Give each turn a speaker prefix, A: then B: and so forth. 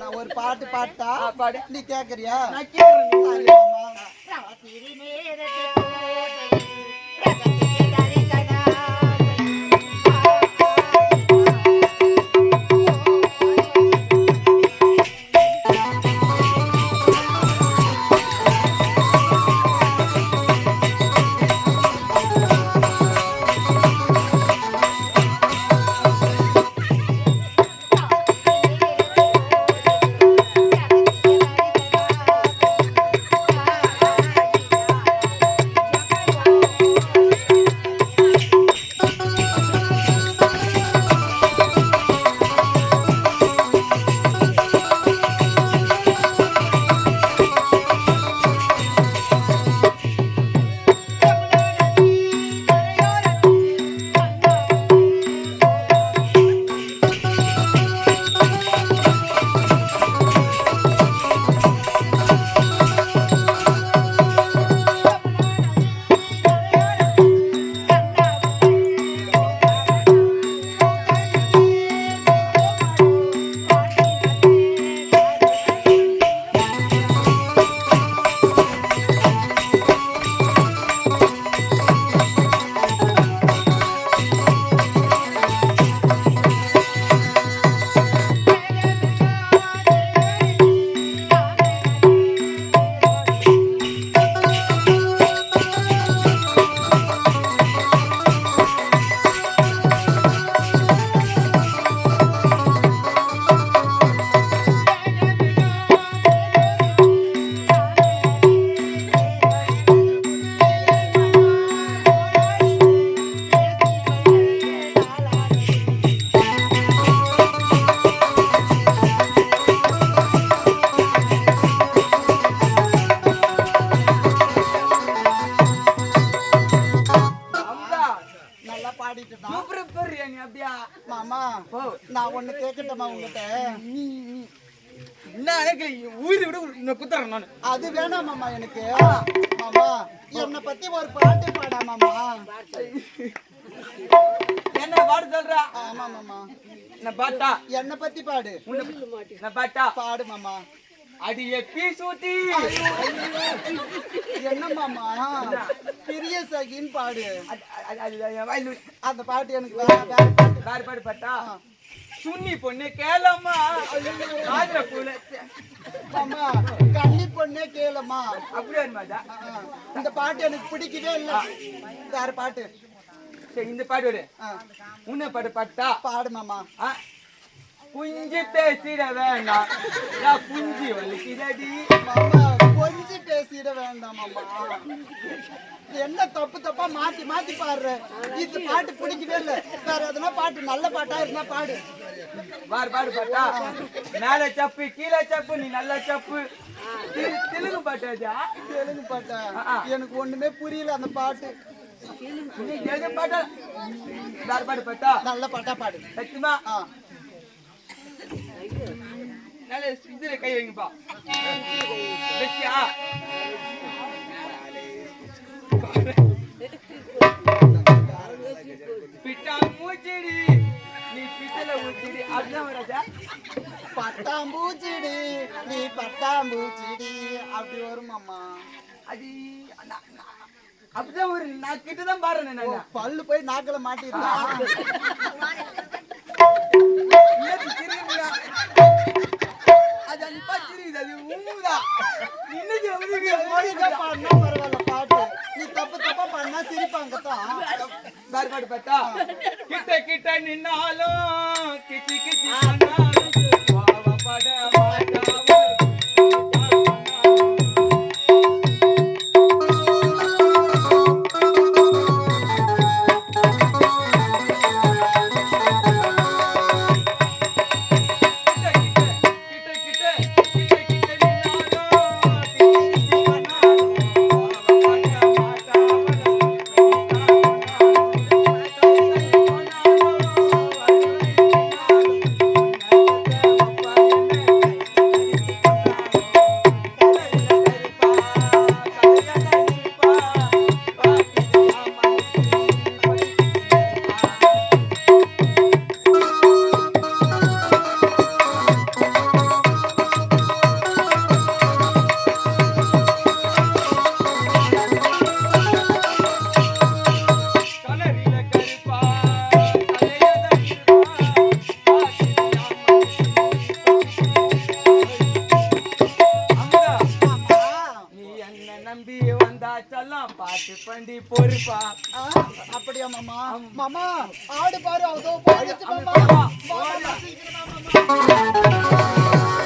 A: நான் ஒரு பாட்டு பாட்டா
B: பாடு.
A: நீ கேக்குறியா?
B: நான் கேக்குறேன்.
A: சரி மாமா. மாமா நான் ஒண்ணு கேட்கட்டமா உங்ககிட்ட?
B: குத்துறேன் நான்.
A: அது வேணாம் மாமா எனக்கு. மாமா என்னை பத்தி ஒரு பாட்டு பாடா மாமா.
B: என்ன பாடு சொல்ற?
A: ஆமா மாமா.
B: நான் பாட்டா?
A: என்னை பத்தி பாடு.
B: நான் பாட்டா?
A: பாடு மாமா.
B: அடியே பீசூத்தி.
A: என்ன மாமா பெரிய சகின்னு பாடு. அந்த பாட்டு எனக்கு
B: வேற பாடு பாட்டா? சுன்னி பொண்ணு கேளம்மா.
A: மாமா கன்னி பொண்ணே கேளம்மா.
B: அப்படியே வருமாதா?
A: இந்த பாட்டு எனக்கு பிடிக்கவே இல்லை. வேற பாட்டு.
B: சரி இந்த பாட்டு விடு. உன்ன பாட்டு பாட்டா?
A: பாடு மாமா.
B: குஞ்சு பேசிட வேண்டாம். குஞ்சு வலிக்குதடி.
A: மாமா கொஞ்சம் பேசிட வேண்டாம் மாமா. என்ன தப்பு தப்பா மாத்தி மாத்தி பாடுற. இந்த பாட்டு பிடிக்கவே இல்லை. வேற எதுனா பாட்டு நல்ல பாட்டா இருந்தா பாடு.
B: பாரு பாடு பாட்டா? மேல சப்பு கீழே சப்பு நீ நல்ல சப்பு. தெலுங்கு பாட்டாச்சா?
A: தெலுங்கு பாட்டா? எனக்கு ஒண்ணுமே புரியல அந்த பாட்டு.
B: பாட்டா வேற பாடு பாட்டா?
A: நல்ல பாட்டா பாடு.
B: சத்தியமா? நல்ல இதுல கை வைங்கப்பா. வெச்சியா? பிட்டா மூச்சிடி நீ பித்தல ஊச்சிடி. அப்படிதான் வராதா?
A: பட்டாம்பூச்சிடி நீ பட்டாம்பூச்சிடி அப்படி வரும் மாமா.
B: அது அப்படிதான் ஒரு நான் கிட்டதான் பாடுறேன். நான்
A: பல்லு போய் நாக்கில மாட்டிருந்தா
B: அது அந்த பாட்டு தெரியுது. அது உண்மைதான். இன்னைக்கு
A: பாடினா பரவாயில்ல பாட்டு. நீ தப்பு தப்பா பண்ணா சிரிப்பாங்கத்தான்.
B: வேற பாட்டு பார்த்தா? கிட்ட கிட்ட நின்னாலும் கிச்சி கிச்சி பண்ணாலும் பாவப்பட மாட்டாவும். செல்லம் பாட்டு பண்டி பொறுப்பா.
A: அப்படியா மாமா? மாமா ஆடு பாரு அதோ போயிடுச்சு மாமா.
B: போடா,
A: மாமா, சீக்கிரமா மாமா.